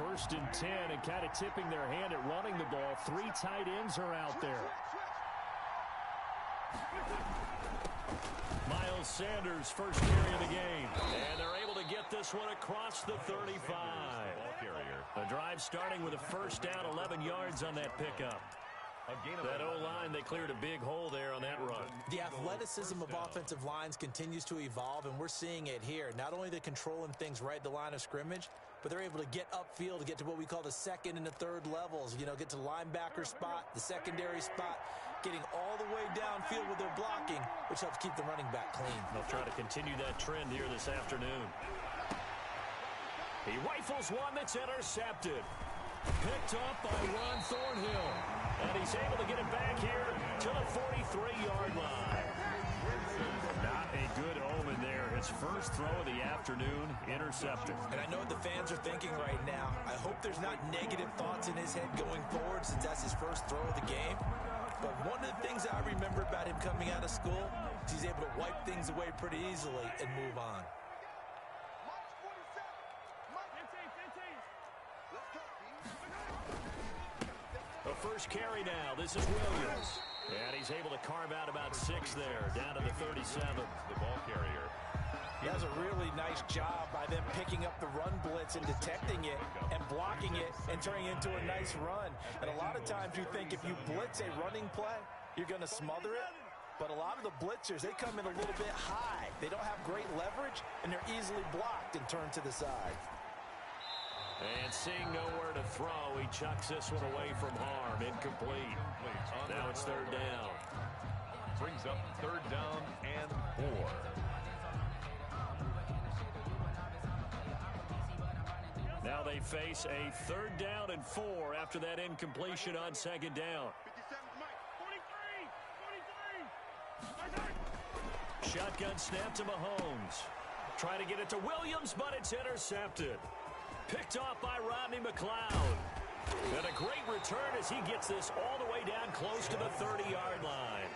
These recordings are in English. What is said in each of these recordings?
1st and 10 and kind of tipping their hand at running the ball. 3 tight ends are out there. Miles Sanders, first carry of the game. And they're able to get this one across the 35. The drive starting with a first down, 11 yards on that pickup. That O-line, they cleared a big hole there on that run. The athleticism of offensive lines continues to evolve, and we're seeing it here. Not only are they controlling things right at the line of scrimmage, but they're able to get upfield to get to what we call the second and the third levels. You know, get to the linebacker spot, the secondary spot, getting all the way downfield with their blocking, which helps keep the running back clean. They'll try to continue that trend here this afternoon. He rifles one that's intercepted. Picked up by Ron Thornhill. And he's able to get it back here to the 43-yard line. Not a good omen there. His first throw of the afternoon, intercepted. And I know what the fans are thinking right now. I hope there's not negative thoughts in his head going forward since that's his first throw of the game. But one of the things I remember about him coming out of school is he's able to wipe things away pretty easily and move on. The first carry now. This is Williams. And he's able to carve out about 6 there, down to the 37. The ball carrier. He does a really nice job by them picking up the run blitz and detecting it and blocking it and turning it into a nice run. And a lot of times you think if you blitz a running play, you're going to smother it. But a lot of the blitzers, they come in a little bit high. They don't have great leverage, and they're easily blocked and turned to the side. And seeing nowhere to throw, he chucks this one away from harm. Incomplete. Now it's 3rd down. Brings up 3rd down and 4. Now they face a 3rd down and 4 after that incompletion on 2nd down. Shotgun snap to Mahomes. Try to get it to Williams, but it's intercepted. Picked off by Rodney McLeod. And a great return as he gets this all the way down close to the 30-yard line.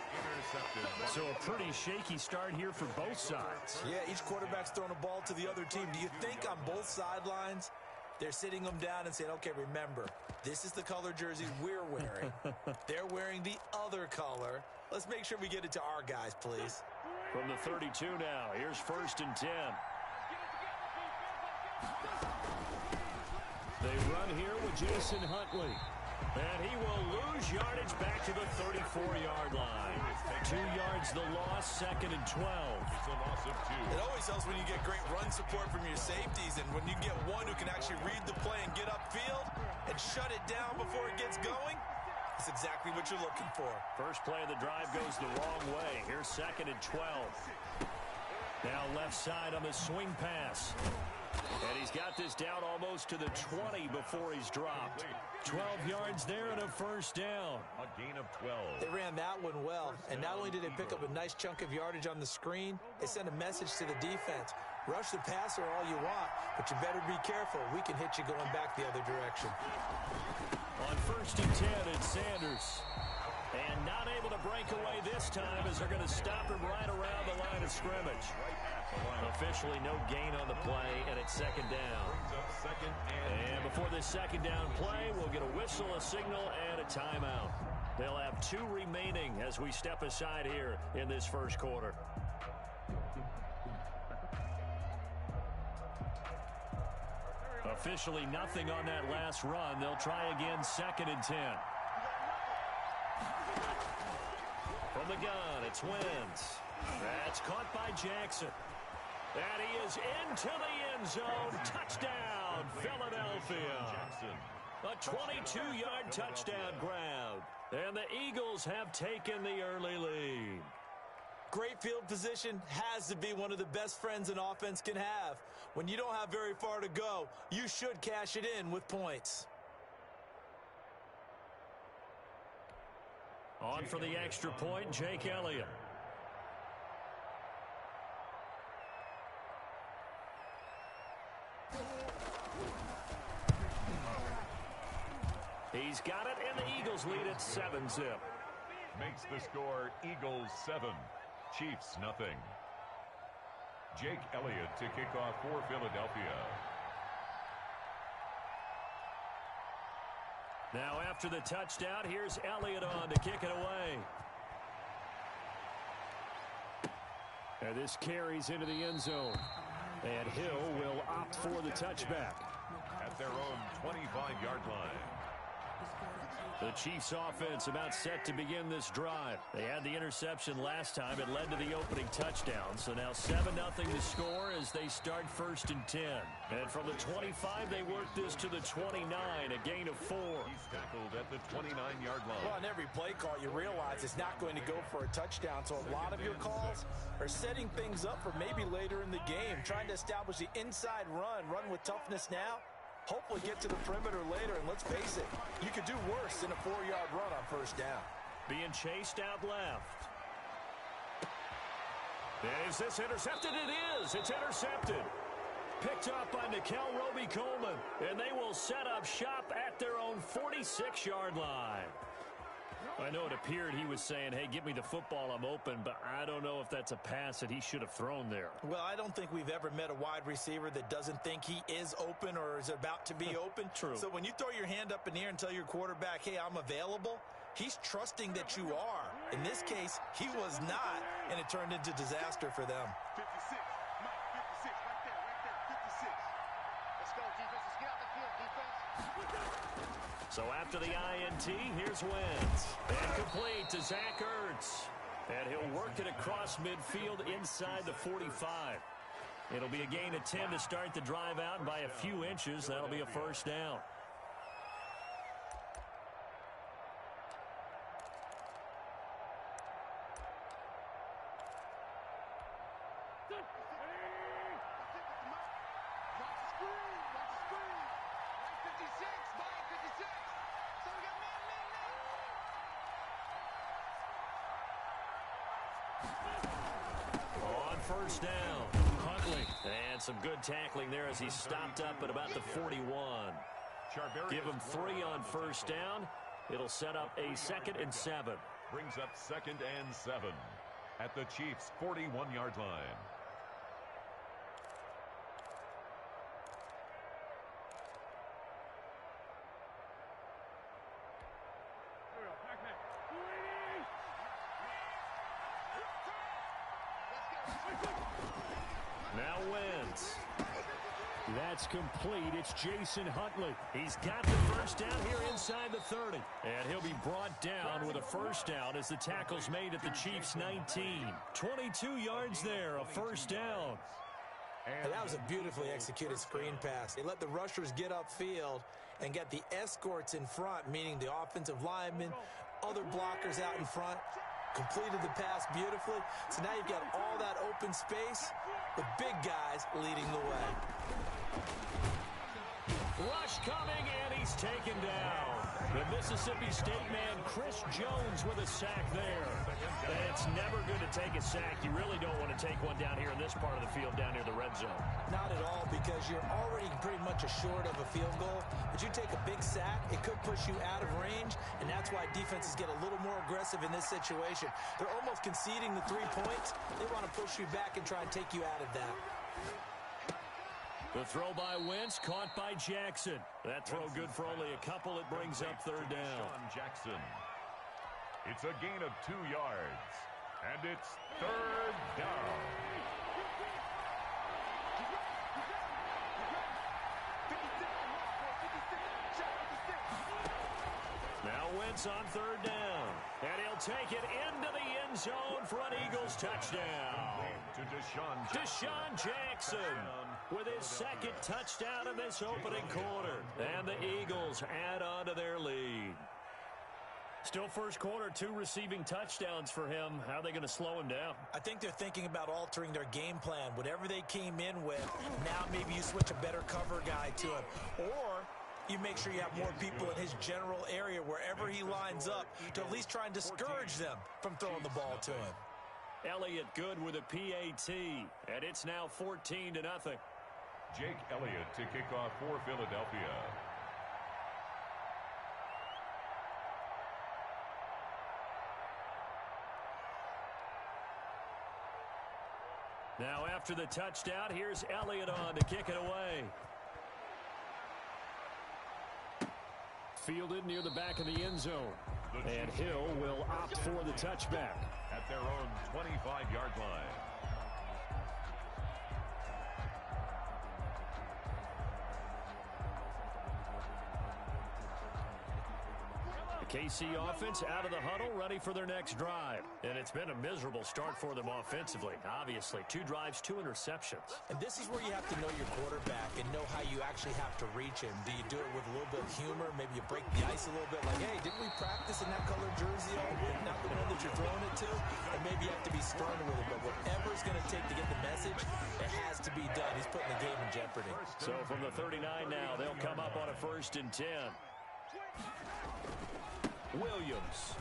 So a pretty shaky start here for both sides. Yeah, each quarterback's throwing a ball to the other team. Do you think on both sidelines they're sitting them down and saying, okay, remember, this is the color jersey we're wearing. They're wearing the other color. Let's make sure we get it to our guys, please. From the 32 now, here's 1st and 10. They run here with Jason Huntley. And he will lose yardage back to the 34-yard line. 2 yards the loss, 2nd and 12. It always helps when you get great run support from your safeties, and when you get one who can actually read the play and get upfield and shut it down before it gets going. That's exactly what you're looking for. First play of the drive goes the wrong way. Here's 2nd and 12. Now left side on the swing pass. And he's got this down almost to the 20 before he's dropped. 12 yards there and a first down. A gain of 12. They ran that one well, and not only did they pick up a nice chunk of yardage on the screen, they sent a message to the defense. Rush the passer all you want, but you better be careful. We can hit you going back the other direction. On 1st and 10, it's Sanders. And not able to break away this time as they're going to stop him right around the line of scrimmage. Officially no gain on the play, and it's 2nd down. And before this 2nd down play, we'll get a whistle, a signal, and a timeout. They'll have 2 remaining as we step aside here in this first quarter. Officially nothing on that last run. They'll try again, 2nd and 10. From the gun, it's Wentz. That's caught by Jackson. And he is into the end zone. Touchdown, Philadelphia. A 22-yard touchdown grab. And the Eagles have taken the early lead. Great field position has to be one of the best friends an offense can have. When you don't have very far to go, you should cash it in with points. On for the extra point, Jake Elliott. He's got it, and the Eagles lead at 7-zip. Makes the score Eagles 7, Chiefs nothing. Jake Elliott to kick off for Philadelphia. Now after the touchdown, here's Elliott on to kick it away. And this carries into the end zone. And Hill will opt for the touchback. At their own 25-yard line. The Chiefs offense about set to begin this drive. They had the interception last time. It led to the opening touchdown. So now 7-0 to score as they start 1st and 10. And from the 25, they work this to the 29, a gain of 4. He's tackled at the 29-yard line. Well, on every play call, you realize it's not going to go for a touchdown. So a lot of your calls are setting things up for maybe later in the game, trying to establish the inside run with toughness now. Hopefully get to the perimeter later, and let's face it, you could do worse than a 4-yard run on 1st down. Being chased out left. And is this intercepted? It is. It's intercepted. Picked up by Nickel Roby-Coleman, and they will set up shop at their own 46-yard line. I know it appeared he was saying, hey, give me the football, I'm open, but I don't know if that's a pass that he should have thrown there. Well, I don't think we've ever met a wide receiver that doesn't think he is open or is about to be open. True. So when you throw your hand up in the air and tell your quarterback, hey, I'm available, he's trusting that you are. In this case, he was not, and it turned into disaster for them. 56, Mike, 56, right there, 56. Let's go, defense, let's get out the field, defense. So after the INT, here's Wentz. And complete to Zach Ertz. And he'll work it across midfield inside the 45. It'll be a gain of 10 to start the drive out by a few inches. That'll be a 1st down. On 1st down, Huntley. And some good tackling there as he stopped up at about the 41. Give him 3 on 1st down. It'll set up a 2nd and 7. Brings up 2nd and 7 at the Chiefs' 41-yard line. Now Wentz. That's complete. It's Jason Huntley. He's got the 1st down here inside the 30. And he'll be brought down with a 1st down as the tackle's made at the Chiefs' 19. 22 yards there, a 1st down. And that was a beautifully executed screen pass. They let the rushers get upfield and get the escorts in front, meaning the offensive linemen, other blockers out in front. Completed the pass beautifully. So now you've got all that open space with big guys leading the way. Rush coming, and he's taken down. The Mississippi State man, Chris Jones, with a sack there. And it's never good to take a sack. You really don't want to take one down here in this part of the field, down near the red zone. Not at all, because you're already pretty much assured of a field goal. But you take a big sack, it could push you out of range, and that's why defenses get a little more aggressive in this situation. They're almost conceding the 3 points. They want to push you back and try and take you out of that. The throw by Wentz, caught by Jackson. That throw good for only a couple. It brings up 3rd down. Jackson. It's a gain of 2 yards. And it's 3rd down. Now Wentz on 3rd down. And he'll take it into the end zone for an Eagles touchdown. To Deshaun Jackson with his 2nd touchdown in this opening quarter. And the Eagles add on to their lead. Still 1st quarter, 2 receiving touchdowns for him. How are they going to slow him down? I think they're thinking about altering their game plan. Whatever they came in with, now maybe you switch a better cover guy to him. Or you make sure you have more people in his general area wherever he lines up to at least try and discourage them from throwing the ball to him. Elliott good with a PAT, and it's now 14-0. Jake Elliott to kick off for Philadelphia. Now after the touchdown, here's Elliott on to kick it away. Fielded near the back of the end zone. And Hill will opt for the touchback. At their own 25-yard line. KC offense out of the huddle, ready for their next drive. And it's been a miserable start for them offensively. Obviously, 2 drives, 2 interceptions. And this is where you have to know your quarterback and know how you actually have to reach him. Do you do it with a little bit of humor? Maybe you break the ice a little bit, like, hey, didn't we practice in that colored jersey all week? Not the one that you're throwing it to? And maybe you have to be stern with it. But whatever it's going to take to get the message, it has to be done. He's putting the game in jeopardy. So from the 39 now, they'll come up on a 1st and 10. Williams.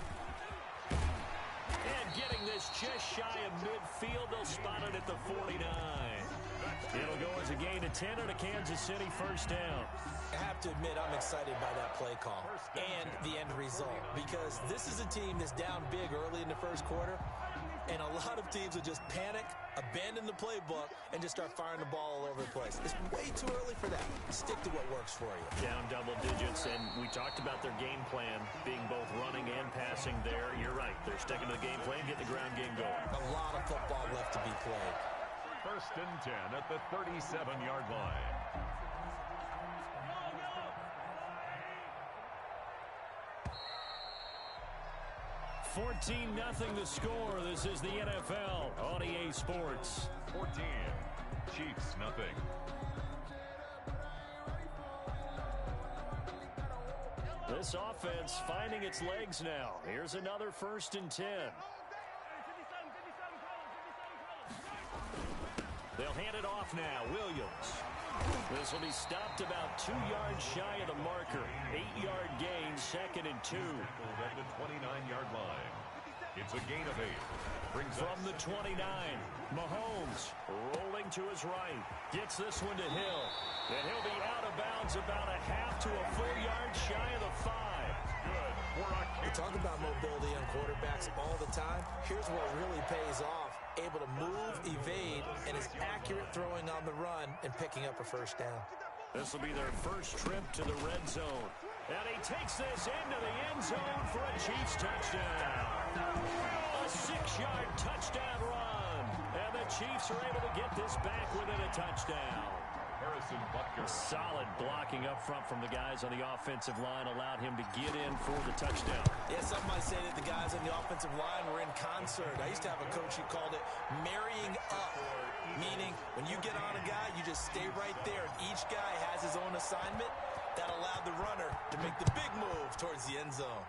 And getting this just shy of midfield, they'll spot it at the 49. It'll go as a gain of 10 and a Kansas City 1st down. I have to admit, I'm excited by that play call and the end result, because this is a team that's down big early in the 1st quarter, and a lot of teams will just panic, abandon the playbook, and just start firing the ball all over the place. It's way too early for that. Stick to what works for you. Down double digits, and we talked about their game plan being both running and passing there. You're right. They're sticking to the game plan, getting the ground game going. A lot of football left to be played. 1st and 10 at the 37-yard line. $14-0 the score. This is the NFL on EA Sports. 14. Chiefs, nothing. This offense finding its legs now. Here's another 1st and 10. They'll hand it off now. Williams. This will be stopped about 2 yards shy of the marker. 8-yard gain, 2nd and 2. At the 29-yard line. It's a gain of 8. Brings from the 29. Mahomes rolling to his right. Gets this one to Hill. And he'll be out of bounds about a half to a full yard shy of the 5. Good. We talk about mobility on quarterbacks all the time. Here's where it really pays off. Able to move, evade, and is accurate throwing on the run and picking up a 1st down. This will be their 1st trip to the red zone. And he takes this into the end zone for a Chiefs touchdown. A 6-yard touchdown run. And the Chiefs are able to get this back within a touchdown. Harrison Butker. Solid blocking up front from the guys on the offensive line allowed him to get in for the touchdown. Yeah, some might say that the guys on the offensive line were in concert. I used to have a coach who called it marrying up, meaning when you get on a guy, you just stay right there, and each guy has his own assignment. That allowed the runner to make the big move towards the end zone.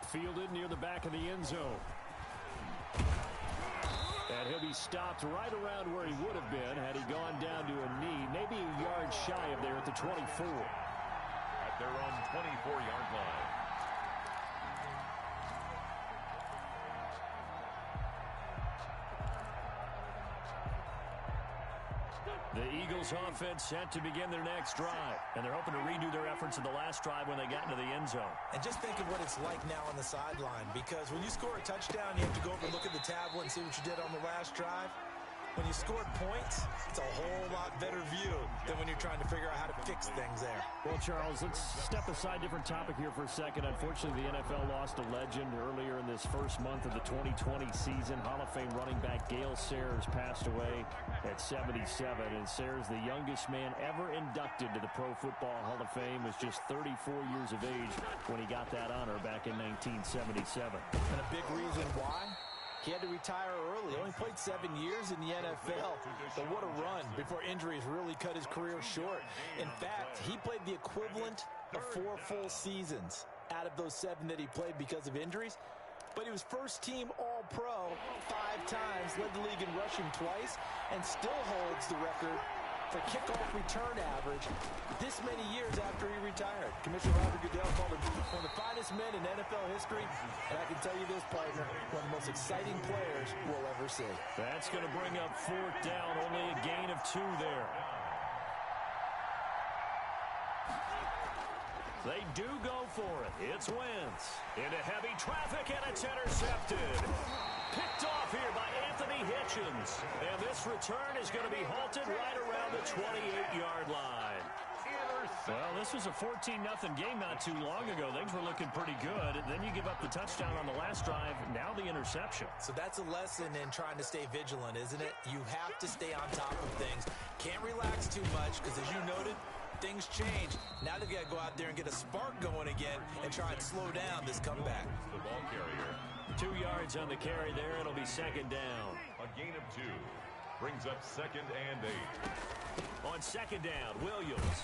Fielded near the back of the end zone. And he'll be stopped right around where he would have been had he gone down to a knee, maybe a yard shy of there at the 24. At their own 24-yard line. The Eagles offense set to begin their next drive, and they're hoping to redo their efforts in the last drive when they got into the end zone. And just think of what it's like now on the sideline, because when you score a touchdown, you have to go over and look at the tablet and see what you did on the last drive. When you scored points, it's a whole lot better view than when you're trying to figure out how to fix things there. Well, Charles, let's step aside, different topic here for a second. Unfortunately, the NFL lost a legend earlier in this first month of the 2020 season. Hall of Fame running back Gale Sayers passed away at 77. And Sayers, the youngest man ever inducted to the Pro Football Hall of Fame, was just 34 years of age when he got that honor back in 1977. And a big reason why? He had to retire early. He only played 7 years in the NFL. But what a run before injuries really cut his career short. In fact, he played the equivalent of 4 full seasons out of those 7 that he played because of injuries. But he was first-team All-Pro 5 times, led the league in rushing twice, and still holds the record for kickoff return average this many years after he retired. Commissioner Roger Goodell called him one of the finest men in NFL history, and I can tell you this, partner, one of the most exciting players we'll ever see. That's going to bring up 4th down, only a gain of 2 there. They do go for it. It's Wentz into heavy traffic, and it's intercepted. Picked off here by Anthony Hitchens. And this return is going to be halted right around the 28-yard line. Well, this was a 14-0 game not too long ago. Things were looking pretty good. And then you give up the touchdown on the last drive. Now the interception. So that's a lesson in trying to stay vigilant, isn't it? You have to stay on top of things. Can't relax too much because, as you noted, things change. Now they've got to go out there and get a spark going again and try and slow down this comeback. The ball carrier. 2 yards on the carry there. It'll be second down. A gain of 2. Brings up 2nd and 8. On second down, Williams.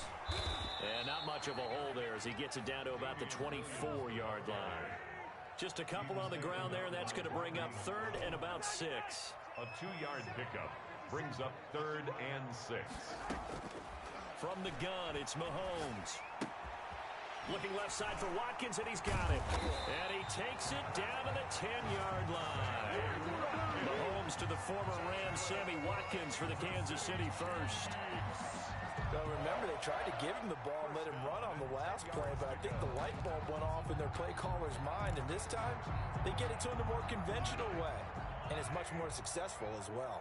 And not much of a hole there as he gets it down to about the 24-yard line. Just a couple on the ground there, and that's going to bring up 3rd and about 6. A 2-yard pickup brings up 3rd and 6. From the gun, it's Mahomes. Looking left side for Watkins, and he's got it. And he takes it down to the 10-yard line. Mahomes to the former Rams, Sammy Watkins, for the Kansas City first. Well, remember, they tried to give him the ball and let him run on the last play, but I think the light bulb went off in their play caller's mind, and this time they get it to him the more conventional way, and it's much more successful as well.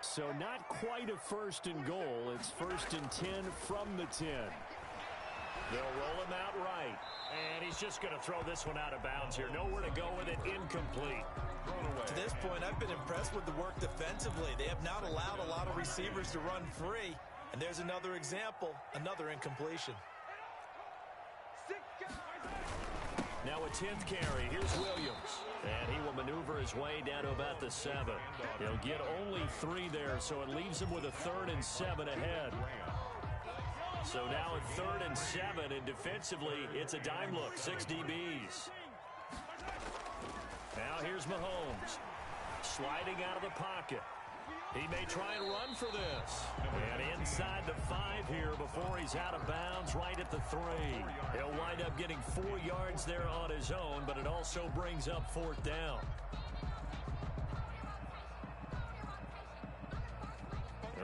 So not quite a 1st and goal. It's 1st and 10 from the 10. They'll roll him out right. And he's just going to throw this one out of bounds here. Nowhere to go with it. Incomplete. To this point, I've been impressed with the work defensively. They have not allowed a lot of receivers to run free. And there's another example, another incompletion. Now a 10th carry. Here's Williams. And he will maneuver his way down to about the 7. He'll get only 3 there, so it leaves him with a 3rd and 7 ahead. So now at 3rd and 7, and defensively, it's a dime look, 6 DBs. Now here's Mahomes. Sliding out of the pocket. He may try and run for this. And inside the 5 here before he's out of bounds right at the 3. He'll wind up getting 4 yards there on his own, but it also brings up 4th down.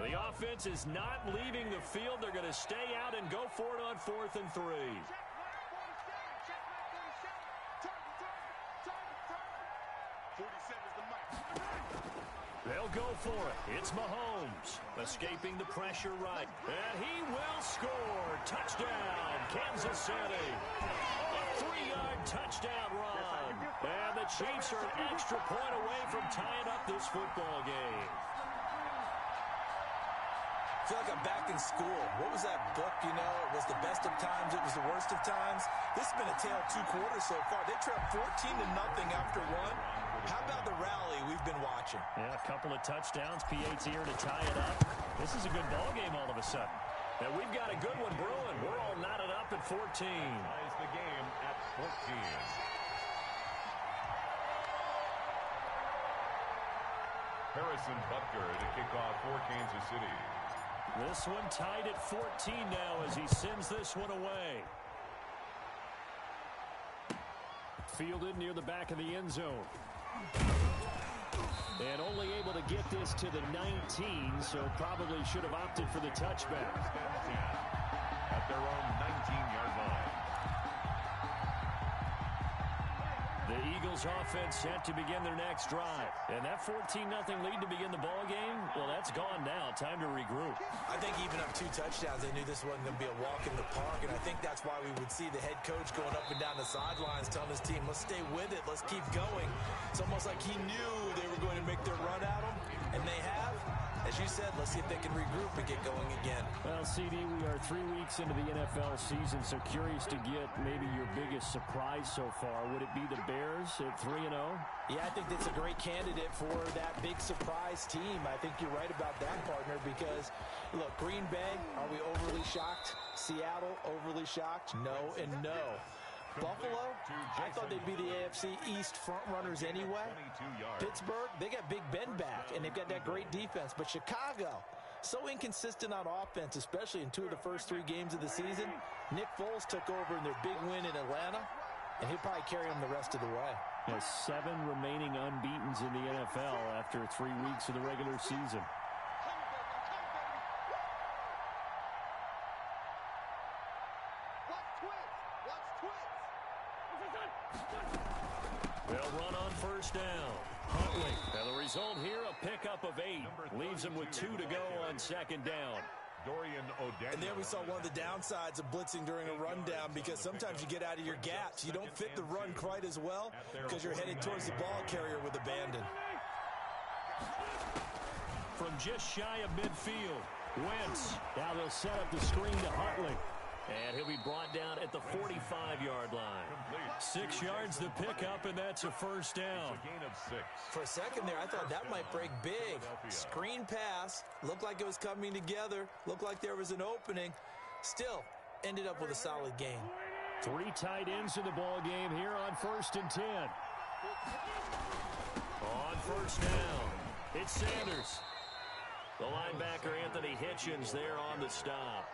The offense is not leaving the field. They're going to stay out and go for it on 4th and 3. They'll go for it. It's Mahomes escaping the pressure right. And he will score. Touchdown, Kansas City. A 3-yard touchdown run. And the Chiefs are an extra point away from tying up this football game. I feel like I'm back in school. What was that book, you know? It was the best of times. It was the worst of times. This has been a tale of 2 quarters so far. They trailed 14-0 after 1. How about the rally we've been watching? Yeah, a couple of touchdowns. P8's here to tie it up. This is a good ball game all of a sudden. And we've got a good one brewing. We're all knotted up at 14. Ties the game at 14. Harrison Butker to kick off for Kansas City. This one tied at 14 now as he sends this one away. Fielded near the back of the end zone. And only able to get this to the 19, so probably should have opted for the touchback. At their own 19-yard line. The Eagles offense set to begin their next drive. And that 14-0 lead to begin the ball game, well, that's gone now. Time to regroup. I think even up 2 touchdowns, they knew this wasn't going to be a walk in the park, and I think that's why we would see the head coach going up and down the sidelines telling his team, let's stay with it, let's keep going. It's almost like he knew they were going to make their run at him, and they have. As you said, let's see if they can regroup and get going again. Well, CD, we are 3 weeks into the NFL season, so curious to get maybe your biggest surprise so far. Would it be the Bears at 3-0? Yeah, I think that's a great candidate for that big surprise team. I think you're right about that, partner, because, look, Green Bay, are we overly shocked? Seattle, overly shocked? No and no. Buffalo, I thought they'd be the AFC East front runners anyway. Pittsburgh, they got Big Ben back, and they've got that great defense. But Chicago, so inconsistent on offense, especially in 2 of the first 3 games of the season. Nick Foles took over in their big win in Atlanta, and he'll probably carry them the rest of the way. Has 7 remaining unbeatens in the NFL after 3 weeks of the regular season. They'll run on first down. Huntley. And the result here, a pickup of 8. Leaves them with 2 to go on second down. And there we saw one of the downsides of blitzing during a rundown, because sometimes you get out of your gaps. You don't fit the run quite as well because you're headed towards the ball carrier with abandon. From just shy of midfield, Wentz. Now they'll set up the screen to Huntley. And he'll be brought down at the 45-yard line. 6 yards to pick up, and that's a first down. For a second there, I thought that might break big. Screen pass, looked like it was coming together, looked like there was an opening. Still, ended up with a solid gain. 3 tight ends in the ball game here on 1st and 10. On first down, it's Sanders. The linebacker, Anthony Hitchens, there on the stop.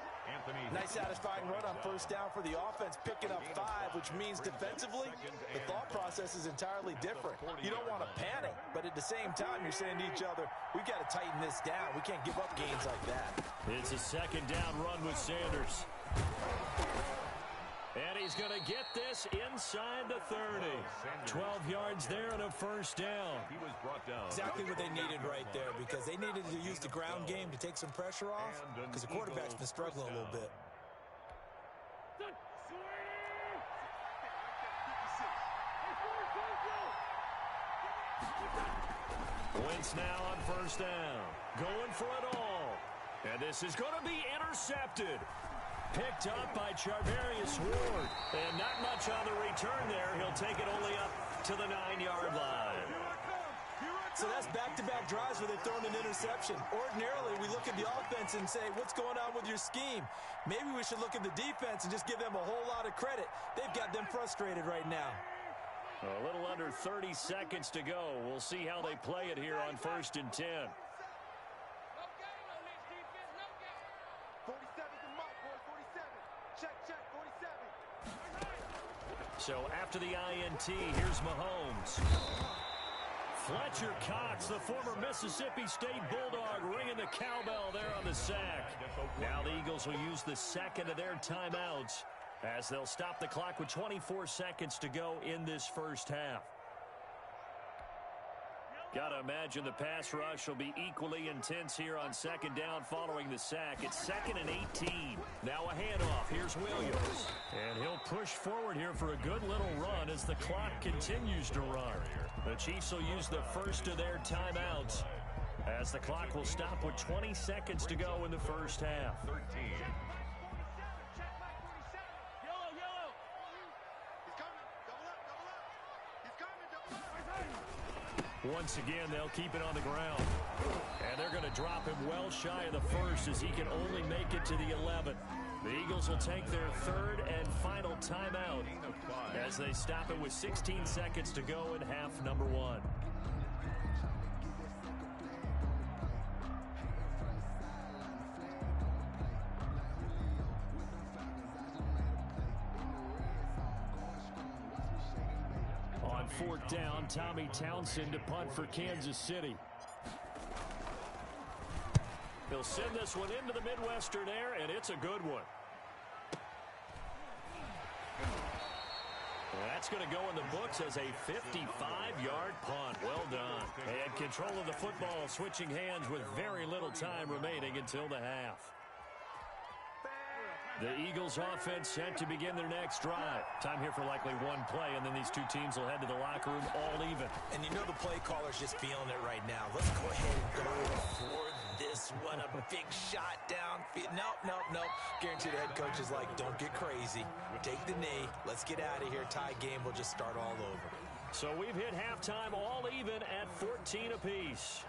Nice satisfying run on first down for the offense, picking up 5, which means defensively, the thought process is entirely different. You don't want to panic, but at the same time, you're saying to each other, we've got to tighten this down. We can't give up gains like that. It's a 2nd down run with Sanders. And he's going to get this inside the 30. 12 yards there and a first down. He was brought down. Exactly what they needed right there, because they needed to use the ground game to take some pressure off, because the quarterback's been struggling a little bit. Wentz now on first down. Going for it all. And this is going to be intercepted. Picked up by Charvarius Ward. And not much on the return there. He'll take it only up to the 9-yard line. So that's back-to-back drives where they've thrown an interception. Ordinarily, we look at the offense and say, what's going on with your scheme? Maybe we should look at the defense and just give them a whole lot of credit. They've got them frustrated right now. A little under 30 seconds to go. We'll see how they play it here on 1st and 10. So after the INT, here's Mahomes. Fletcher Cox, the former Mississippi State Bulldog, ringing the cowbell there on the sack. Now the Eagles will use the 2nd of their timeouts as they'll stop the clock with 24 seconds to go in this first half. Got to imagine the pass rush will be equally intense here on 2nd down following the sack. It's 2nd and 18. Now a handoff. Here's Williams. And he'll push forward here for a good little run as the clock continues to run. The Chiefs will use the 1st of their timeouts as the clock will stop with 20 seconds to go in the first half. 13. Once again, they'll keep it on the ground. And they're going to drop him well shy of the 1st as he can only make it to the 11th. The Eagles will take their 3rd and final timeout as they stop it with 16 seconds to go in half number 1. On 4th down, Tommy Townsend to punt for Kansas City. He'll send this one into the Midwestern air, and it's a good one. That's going to go in the books as a 55-yard punt. Well done. And control of the football, switching hands with very little time remaining until the half. The Eagles offense set to begin their next drive. Time here for likely one play, and then these two teams will head to the locker room all even. And you know the play caller's just feeling it right now. Let's go ahead and go for this one. A big shot down. Nope. Guarantee the head coach is like, don't get crazy. Take the knee. Let's get out of here. Tie game. We'll just start all over. So we've hit halftime all even at 14 apiece.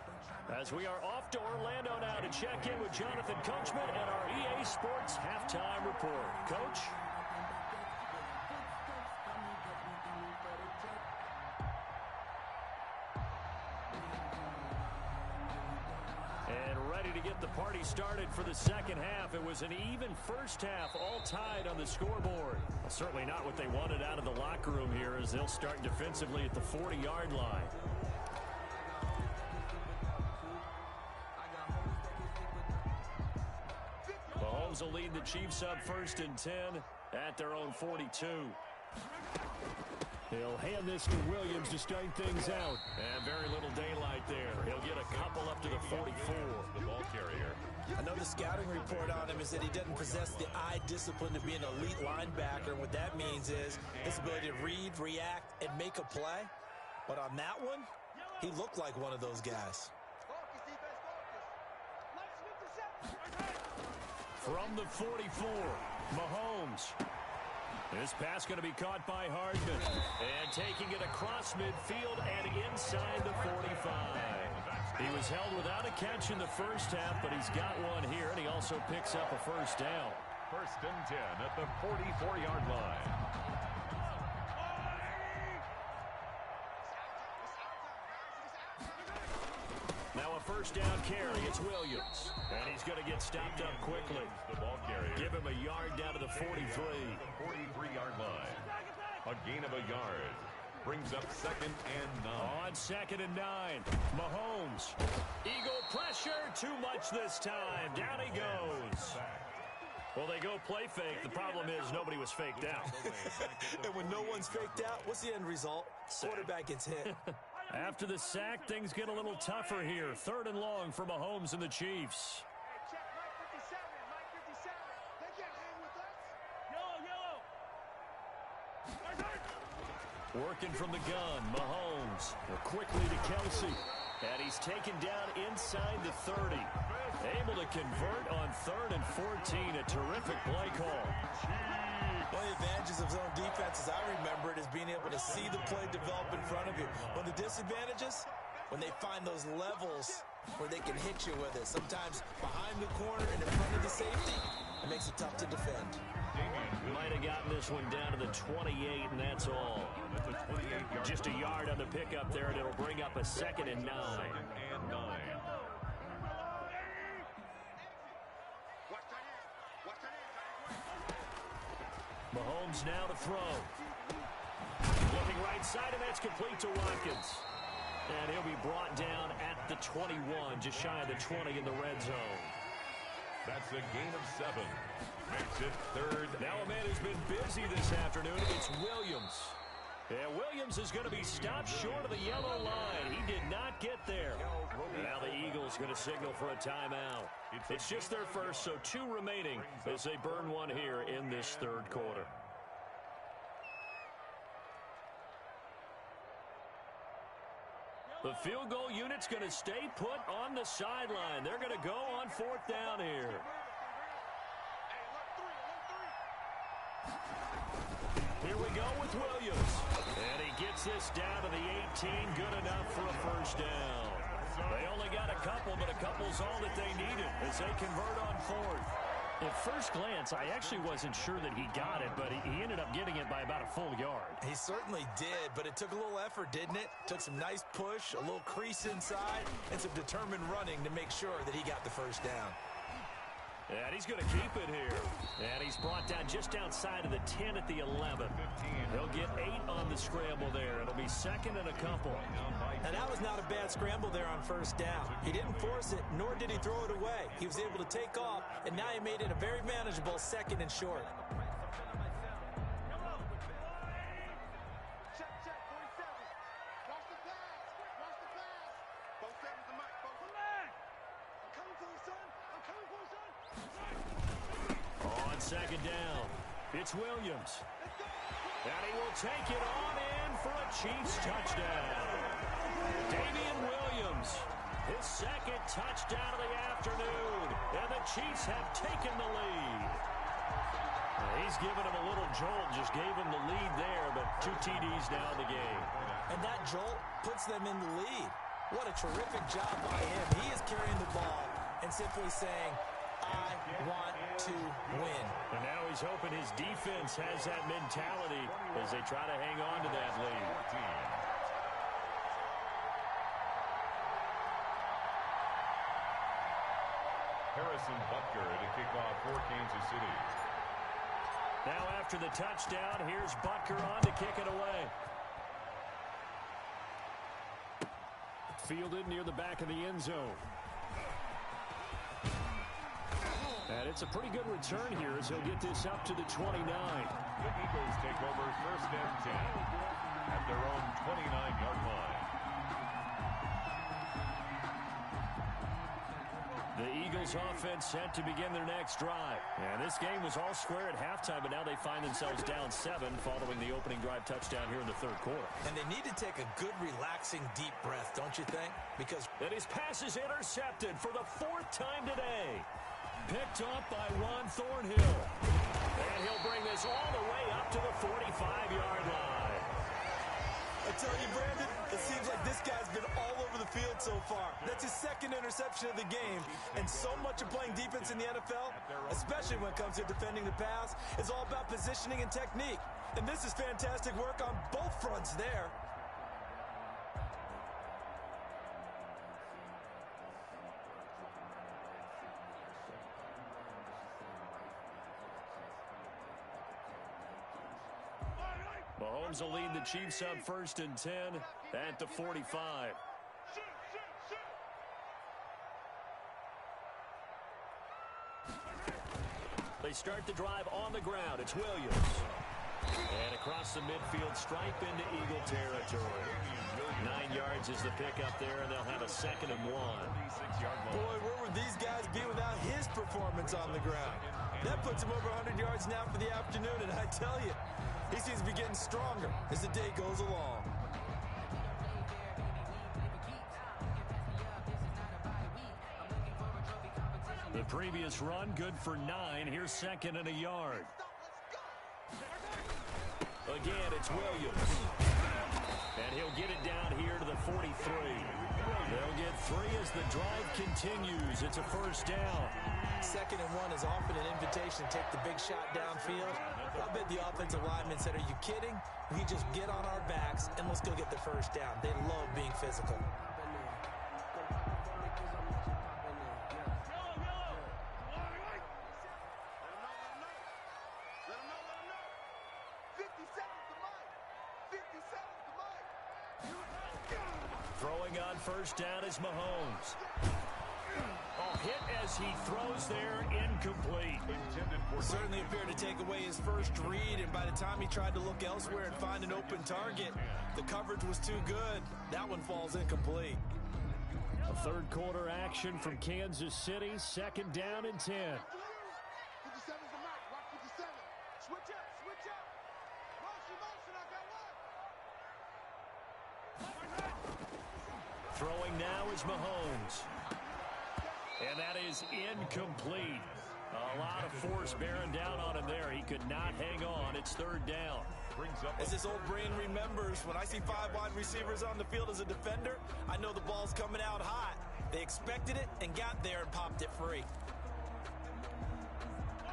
As we are off to Orlando now to check in with Jonathan Coachman and our EA Sports Halftime Report. Coach? And ready to get the party started for the second half. It was an even first half, all tied on the scoreboard. Well, certainly not what they wanted out of the locker room here as they'll start defensively at the 40-yard line. Mahomes will lead the Chiefs up 1st and 10 at their own 42. He'll hand this to Williams to start things out. And very little daylight there. He'll get a couple up to the 44. The ball carrier. I know the scouting report on him is that he doesn't possess the eye discipline to be an elite linebacker. And what that means is his ability to read, react, and make a play. But on that one, he looked like one of those guys. From the 44, Mahomes. This pass going to be caught by Hardman. And taking it across midfield and inside the 45. He was held without a catch in the first half, but he's got one here, and he also picks up a first down. 1st and 10 at the 44-yard line. Now a first down carry. It's Williams. And he's going to get stopped up quickly. The ball carrier. Give him a yard down to the 43. 43-yard line. A gain of a yard. Brings up 2nd and 9. On 2nd and 9. Mahomes. Eagle pressure. Too much this time. Down he goes. Well, they go play fake. The problem is nobody was faked out. And when no one's faked out, what's the end result? Quarterback gets hit. After the sack, things get a little tougher here. 3rd and long for Mahomes and the Chiefs. Working from the gun, Mahomes. Quickly to Kelsey. And he's taken down inside the 30. Able to convert on 3rd and 14. A terrific play call. One of the advantages of zone defense, as I remember it, is being able to see the play develop in front of you. One of the disadvantages, when they find those levels where they can hit you with it. Sometimes behind the corner and in front of the safety, it makes it tough to defend. Might have gotten this one down to the 28, and that's all. Just a yard on the pickup there, and it'll bring up a 2nd and 9. Mahomes now to throw. Looking right side, and that's complete to Watkins. And he'll be brought down at the 21, just shy of the 20 in the red zone. That's a gain of 7. Makes it 3rd. Now a man who's been busy this afternoon, it's Williams. Yeah, Williams is going to be stopped short of the yellow line. He did not get there. Now the Eagles going to signal for a timeout. It's just their first, so 2 remaining as they burn one here in this 3rd quarter. The field goal unit's going to stay put on the sideline. They're going to go on 4th down here. Here we go with Williams. And he gets this down to the 18. Good enough for a first down. They only got a couple, but a couple's all that they needed as they convert on 4th. At first glance, I actually wasn't sure that he got it, but he ended up getting it by about a full yard. He certainly did, but it took a little effort, didn't it? Took some nice push, a little crease inside, and some determined running to make sure that he got the first down. And he's going to keep it here. And he's brought down just outside of the 10 at the 11. He'll get 8 on the scramble there. It'll be 2nd and a couple. And that was not a bad scramble there on 1st down. He didn't force it, nor did he throw it away. He was able to take off, and now he made it a very manageable 2nd and short. On 2nd down, it's Williams. And he will take it on in for a Chiefs touchdown. Damian Williams, his 2nd touchdown of the afternoon. And the Chiefs have taken the lead. He's given him a little jolt, just gave him the lead there, but 2 TDs now in the game. And that jolt puts them in the lead. What a terrific job by him. He is carrying the ball and simply saying, I want to win. And now he's hoping his defense has that mentality as they try to hang on to that lead. Harrison Butker to kick off for Kansas City. Now after the touchdown, here's Butker on to kick it away. Fielded near the back of the end zone. And it's a pretty good return here as he'll get this up to the 29. The Eagles take over 1st and 10. at their own 29-yard line. The Eagles offense set to begin their next drive. And this game was all square at halftime, but now they find themselves down 7 following the opening drive touchdown here in the third quarter. And they need to take a good, relaxing, deep breath, don't you think? Because... And his pass is intercepted for the 4th time today. Picked up by Ron Thornhill. And he'll bring this all the way up to the 45-yard line. I tell you, Brandon, it seems like this guy's been all over the field so far. That's his 2nd interception of the game. And so much of playing defense in the NFL, especially when it comes to defending the pass, is all about positioning and technique. And this is fantastic work on both fronts there. Mahomes will lead the Chiefs up 1st and 10 at the 45. They start the drive on the ground. It's Williams. And across the midfield stripe into Eagle territory. 9 yards is the pickup there, and they'll have a 2nd and 1. Boy, where would these guys be without his performance on the ground? That puts him over 100 yards now for the afternoon, and I tell you, he seems to be getting stronger as the day goes along. The previous run, good for 9. Here's 2nd and a yard. Again, it's Williams. And he'll get it down here to the 43. They'll get 3 as the drive continues. It's a 1st down. 2nd and 1 is often an invitation to take the big shot downfield. I bet the offensive lineman said, are you kidding? We just get on our backs and let's go get the 1st down. They love being physical. Throwing on 1st down is Mahomes. Oh, hit as he throws there, incomplete. Certainly appeared to take away his first read, and by the time he tried to look elsewhere and find an open target, the coverage was too good. That one falls incomplete. A 3rd quarter action from Kansas City, 2nd down and 10. 57's the mark. Watch 57. Switch up, switch up. Motion, I got one. Throwing now is Mahomes. And that is incomplete. A lot of force bearing down on him there. He could not hang on. It's 3rd down. As this old brain remembers, when I see 5 wide receivers on the field as a defender, I know the ball's coming out hot. They expected it and got there and popped it free.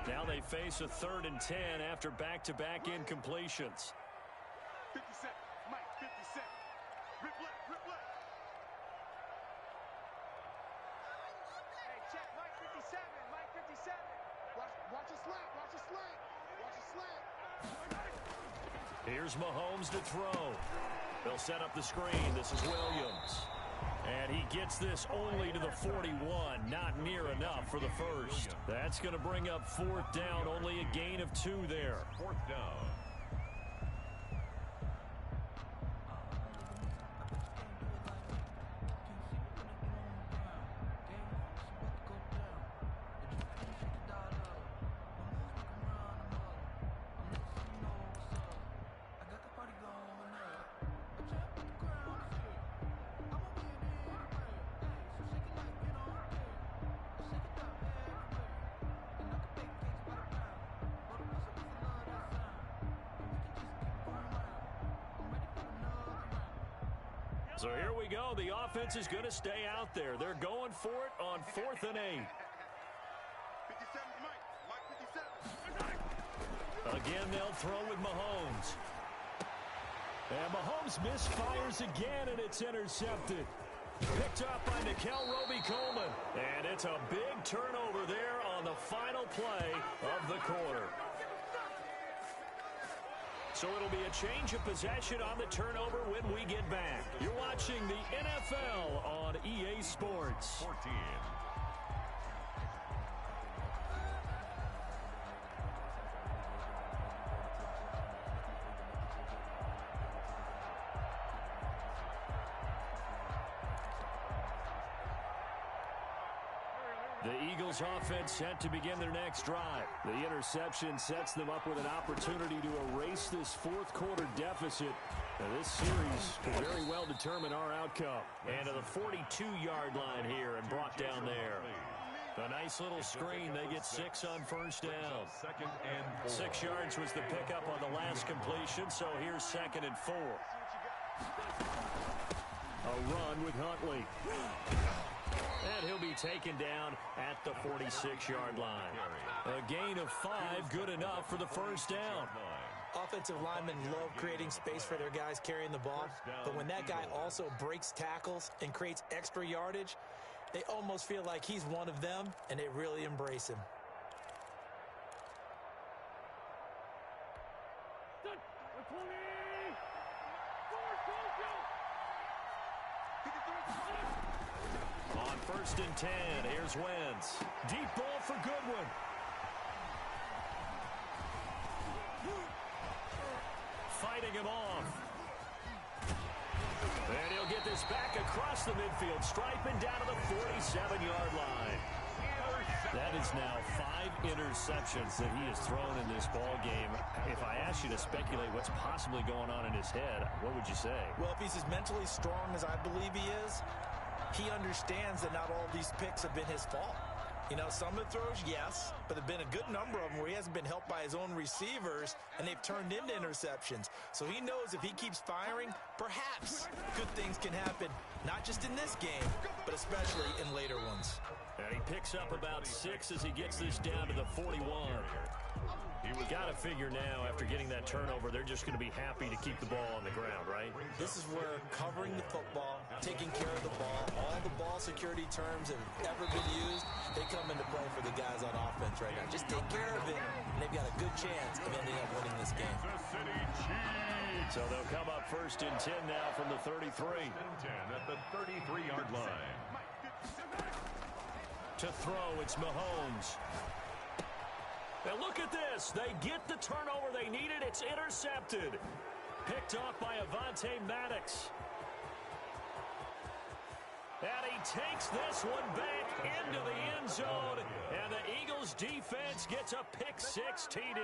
Now they face a 3rd and 10 after back-to-back incompletions. 57. Mike, 57. Rip left, rip left. Hey, check. Mike 57. Mike 57. Watch a slant. Watch a slant. Watch a slant. Here's Mahomes to throw. They'll set up the screen. This is Williams. And he gets this only to the 41. Not near enough for the 1st. That's going to bring up 4th down. Only a gain of 2 there. 4th down. So here we go. The offense is going to stay out there. They're going for it on 4th and 8. 57's Mike. Mike 57. Again, they'll throw with Mahomes. And Mahomes misfires again, and it's intercepted. Picked up by Nickel Roby-Coleman. And it's a big turnover there on the final play of the quarter. So it'll be a change of possession on the turnover when we get back. You're watching the NFL on EA Sports. 14. The Eagles offense set to begin their next drive. The interception sets them up with an opportunity to erase this fourth quarter deficit. Now, this series could very well determine our outcome. And to the 42-yard line here and brought down there. A nice little screen. They get 6 on first down. 6 yards was the pickup on the last completion, so here's 2nd and 4. A run with Huntley. And he'll be taken down at the 46-yard line. A gain of 5, good enough for the first down. Offensive linemen love creating space for their guys carrying the ball, but when that guy also breaks tackles and creates extra yardage, they almost feel like he's one of them, and they really embrace him. On 1st and 10, here's Wentz. Deep ball for Goodwin. Fighting him off. And he'll get this back across the midfield, striping down to the 47-yard line. That is now 5 interceptions that he has thrown in this ball game. If I asked you to speculate what's possibly going on in his head, what would you say? Well, if he's as mentally strong as I believe he is, he understands that not all of these picks have been his fault. You know, some of the throws, yes, but there have been a good number of them where he hasn't been helped by his own receivers, and they've turned into interceptions. So he knows if he keeps firing, perhaps good things can happen, not just in this game, but especially in later ones. And he picks up about 6 as he gets this down to the 41. Got to figure now, after getting that turnover, they're just going to be happy to keep the ball on the ground, right? This is where covering the football, taking care of the ball, all the ball security terms that have ever been used, they come into play for the guys on offense right now. Just take care of it, and they've got a good chance of ending up winning this game. So they'll come up 1st and 10 now from the 33. 10 at the 33-yard line. To throw, it's Mahomes. And look at this. They get the turnover they needed. It's intercepted. Picked off by Avonte Maddox. And he takes this one back into the end zone. And the Eagles defense gets a pick-6 TD.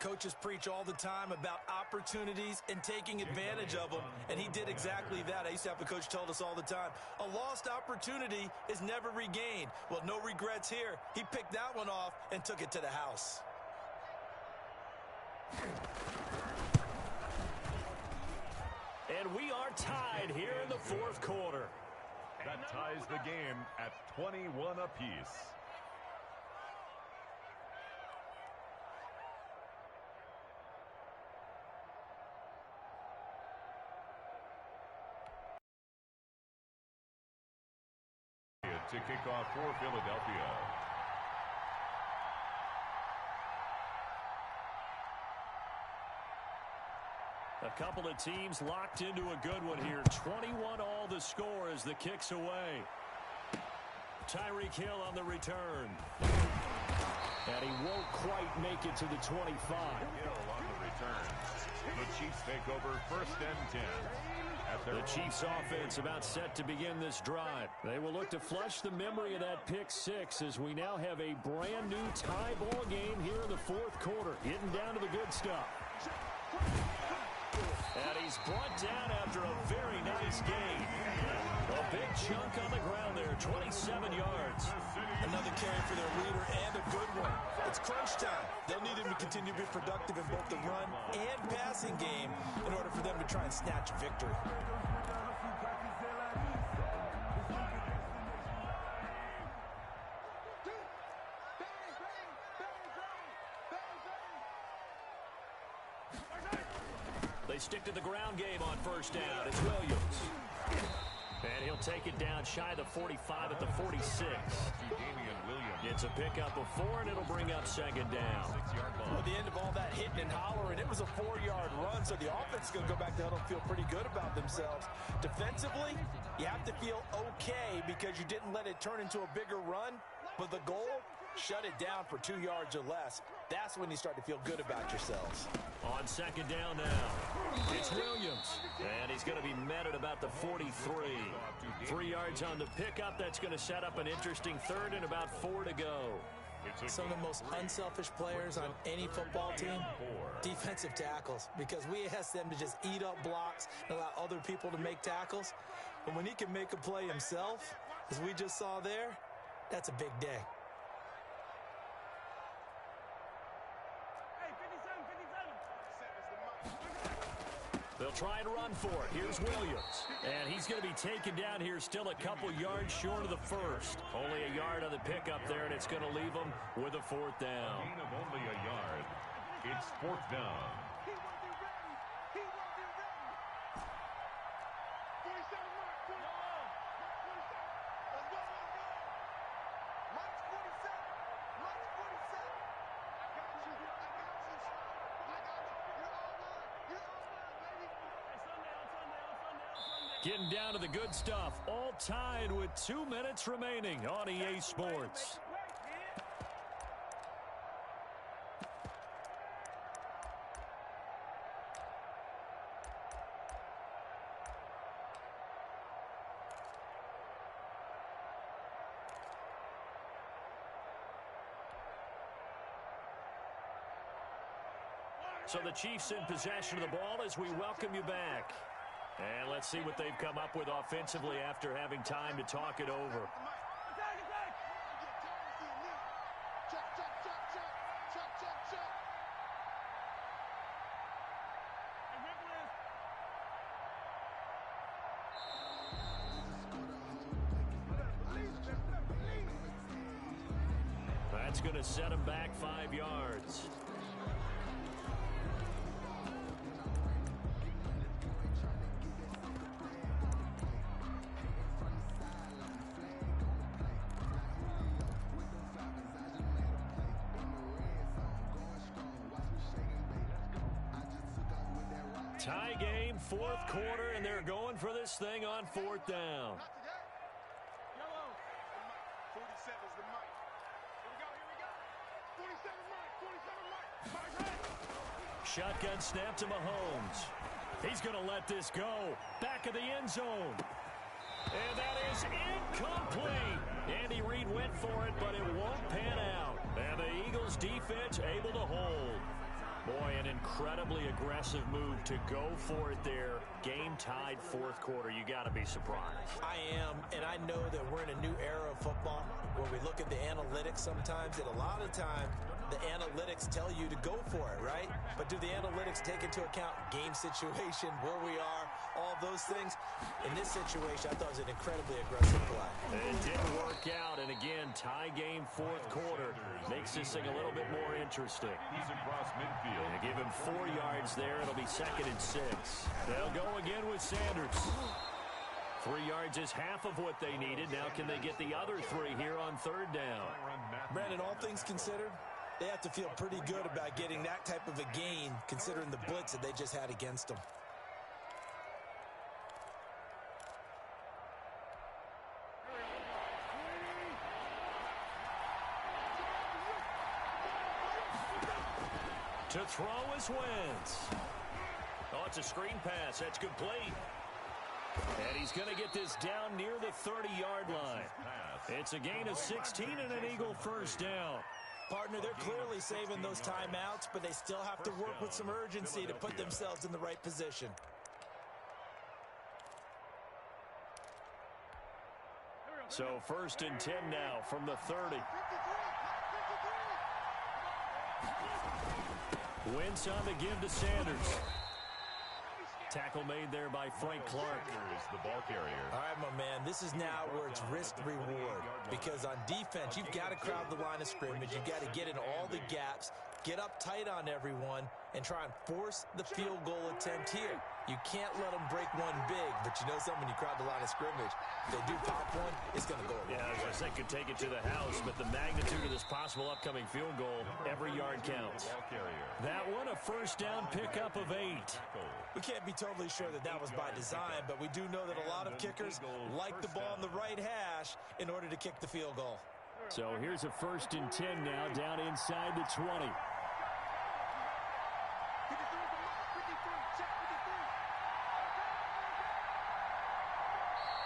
Coaches preach all the time about opportunities and taking advantage of them, and he did exactly that. I used to have a coach tell us all the time, a lost opportunity is never regained. Well, no regrets here. He picked that one off and took it to the house. And we are tied here in the 4th quarter. That ties the game at 21 apiece. To kick off for Philadelphia. A couple of teams locked into a good one here. 21 all the score as the kick's away. Tyreek Hill on the return. And he won't quite make it to the 25. Hill on the return. The Chiefs take over 1st and 10. The Chiefs offense about set to begin this drive. They will look to flush the memory of that pick-6 as we now have a brand new tie ball game here in the 4th quarter. Getting down to the good stuff. And he's brought down after a very nice gain. A big chunk on the ground there, 27 yards. Another carry for their leader and a good one. It's crunch time. They'll need him to continue to be productive in both the run and passing game in order for them to try and snatch a victory. They stick to the ground game on 1st down. It's Williams. And he'll take it down shy of the 45 at the 46. It's a pickup of 4, and it'll bring up 2nd down. Well, at the end of all that hitting and hollering, it was a 4-yard run, so the offense is going to go back to huddle and feel pretty good about themselves. Defensively, you have to feel okay because you didn't let it turn into a bigger run, but the goal Shut it down for 2 yards or less. That's when you start to feel good about yourselves. On second down now, it's Williams. And he's going to be met at about the 43. 3 yards on the pickup. That's going to set up an interesting third and about 4 to go. Some of the most unselfish players on any football team, defensive tackles, because we ask them to just eat up blocks and allow other people to make tackles. But when he can make a play himself, as we just saw there, that's a big day. They'll try and run for it. Here's Williams. And he's going to be taken down here still a couple yards short of the first. Only a yard on the pickup there, and it's going to leave him with a 4th down. Gain of only a yard. It's 4th down. He won't be ready. He won't be ready. 47, Mike. 47. Let's go, let's go. Mike's 47. Mike's 47. I got you. I got you, son. I got you. You're all mine. You're all mine, baby. Getting down to the good stuff. All tied with 2 minutes remaining on EA Sports. So the Chiefs in possession of the ball as we welcome you back. And let's see what they've come up with offensively after having time to talk it over. That's going to set him back 5 yards. Tie game, 4th quarter, and they're going for this thing on 4th down. Not today. Yellow. 47 is the mic. Here we go. 47 mic. 47 mic. Shotgun snap to Mahomes. He's going to let this go. Back of the end zone. And that is incomplete. Andy Reid went for it, but it won't pan out. And the Eagles defense able to hold. Boy, an incredibly aggressive move to go for it there. Game tied 4th quarter. You got to be surprised. I am, and I know that we're in a new era of football where we look at the analytics sometimes, and a lot of times the analytics tell you to go for it, right? But do the analytics take into account game situation, where we are, all those things? In this situation, I thought it was an incredibly aggressive play. It didn't work out, and again, tie game 4th quarter makes this thing a little bit more interesting. He's across midfield. They give him 4 yards there. It'll be 2nd and 6. They'll go again with Sanders. 3 yards is half of what they needed. Now can they get the other 3 here on 3rd down? Brandon, all things considered, they have to feel pretty good about getting that type of a gain considering the blitz that they just had against them. To throw is Wentz. Oh, it's a screen pass. That's complete. And he's going to get this down near the 30-yard line. It's a gain of 16 and an Eagle 1st down. Partner, they're clearly saving those timeouts, but they still have to work with some urgency to put themselves in the right position. So 1st and 10 now from the 30. Wentz on the give to Sanders. Tackle made there by Frank Clark. Is the ball carrier. All right, my man, this is now where it's risk-reward. Because on defense, you've got to crowd the line of scrimmage. You've got to get in all the gaps, get up tight on everyone, and try and force the field goal attempt here. You can't let them break one big, but you know something, when you crowd the line of scrimmage, if they do pop one, it's going to go away. Yeah, as I said, could take it to the house, but the magnitude of this possible upcoming field goal, every yard counts. That one, a 1st down pickup of 8. We can't be totally sure that that was by design, but we do know that a lot of kickers like the ball in the right hash in order to kick the field goal. So here's a 1st and 10 now, down inside the 20.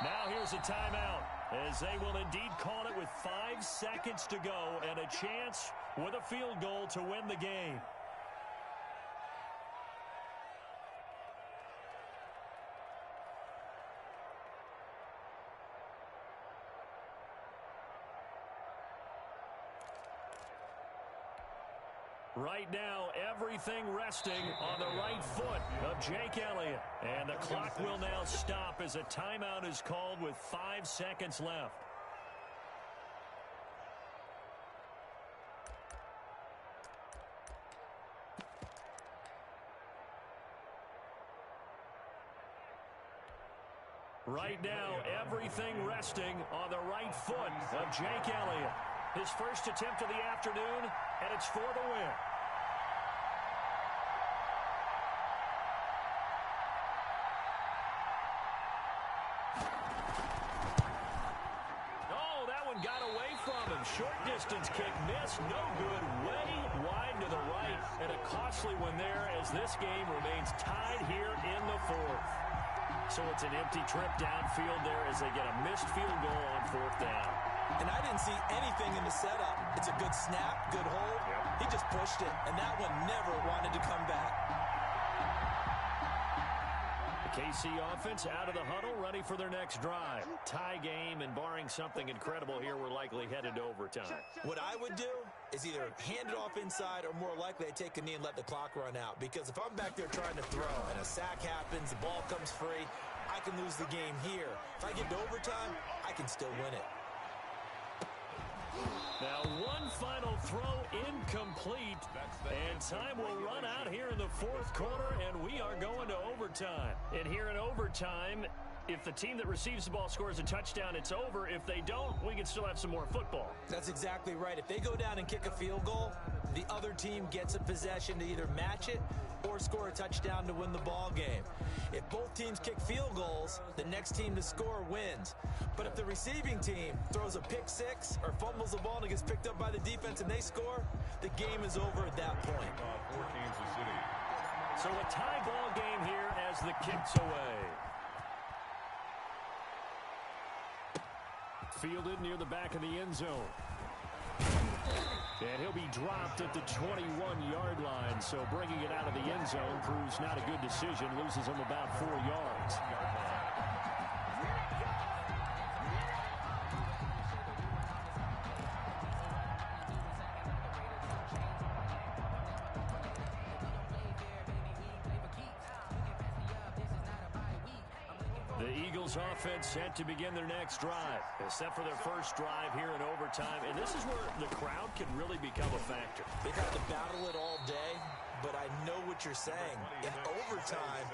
Now here's a timeout, as they will indeed call it with 5 seconds to go and a chance with a field goal to win the game. Right now, everything resting on the right foot of Jake Elliott. And the clock will now stop as a timeout is called with 5 seconds left. Right now, everything resting on the right foot of Jake Elliott. His first attempt of the afternoon, and it's for the win. Oh, that one got away from him. Short distance kick missed, no good, way wide to the right, and a costly one there as this game remains tied here in the 4th. So it's an empty trip downfield there as they get a missed field goal on 4th down. And I didn't see anything in the setup. It's a good snap, good hold. He just pushed it, and that one never wanted to come back. The KC offense out of the huddle, ready for their next drive. Tie game, and barring something incredible here, we're likely headed to overtime. What I would do is either hand it off inside or more likely I take a knee and let the clock run out. Because if I'm back there trying to throw and a sack happens, the ball comes free, I can lose the game here. If I get to overtime, I can still win it. Now one final throw incomplete, and time will run out here in the 4th quarter, and we are going to overtime. And here in overtime, if the team that receives the ball scores a touchdown, it's over. If they don't, we can still have some more football. That's exactly right. If they go down and kick a field goal, the other team gets a possession to either match it or score a touchdown to win the ball game. If both teams kick field goals, the next team to score wins. But if the receiving team throws a pick six or fumbles the ball and it gets picked up by the defense and they score, the game is over at that point. So a tie ball game here as the kick's away. Fielded near the back of the end zone. And he'll be dropped at the 21-yard line. So bringing it out of the end zone proves not a good decision. Loses him about 4 yards. The Eagles offense set to begin their next drive, except for their first drive here in overtime. And this is where the crowd can really become a factor. They've had to battle it all day, but I know what you're saying. In overtime,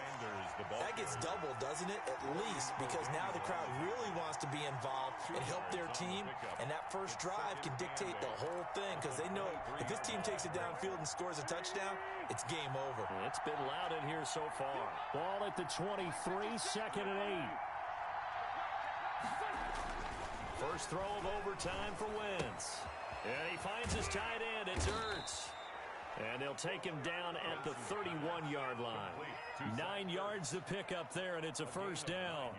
that gets doubled, doesn't it? At least, because now the crowd really wants to be involved and help their team. And that first drive can dictate the whole thing, because they know if this team takes it downfield and scores a touchdown, it's game over. It's been loud in here so far. Ball at the 23, 2nd and 8. First throw of overtime for Wentz. And he finds his tight end. It's Ertz. And they'll take him down at the 31-yard line. 9 yards to pick up there, and it's a first down.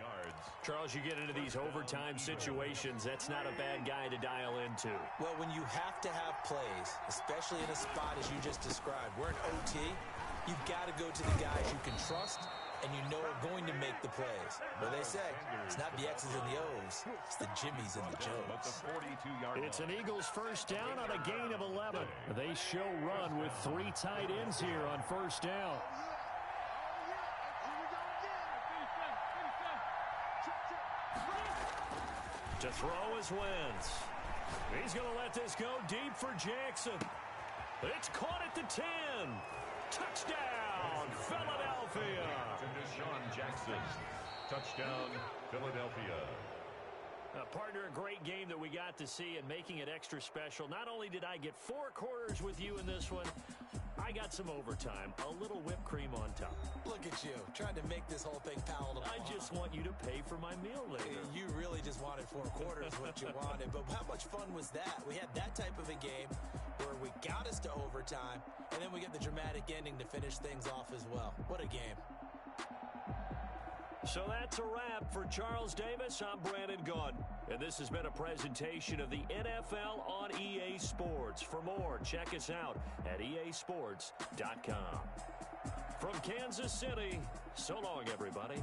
Charles, you get into these overtime situations, that's not a bad guy to dial into. Well, when you have to have plays, especially in a spot as you just described, we're in OT, you've got to go to the guys you can trust and you know are going to make the plays. Well, they say it's not the X's and the O's, it's the Jimmys and the Joes. It's an Eagles first down on a gain of 11. They show run with 3 tight ends here on first down. To throw is Wentz. He's going to let this go deep for Jackson. It's caught at the 10. Touchdown, Philadelphia. Deshaun Jackson. Touchdown, Philadelphia. Partner, a great game that we got to see and making it extra special. Not only did I get 4 quarters with you in this one, I got some overtime, a little whipped cream on top. Look at you, trying to make this whole thing palatable. I just want you to pay for my meal later. You really just wanted 4 quarters what you wanted, but how much fun was that? We had that type of a game where we got us to overtime, and then we get the dramatic ending to finish things off as well. What a game. So that's a wrap for Charles Davis. I'm Brandon Gunn, and this has been a presentation of the NFL on EA Sports. For more, check us out at easports.com. From Kansas City, so long, everybody.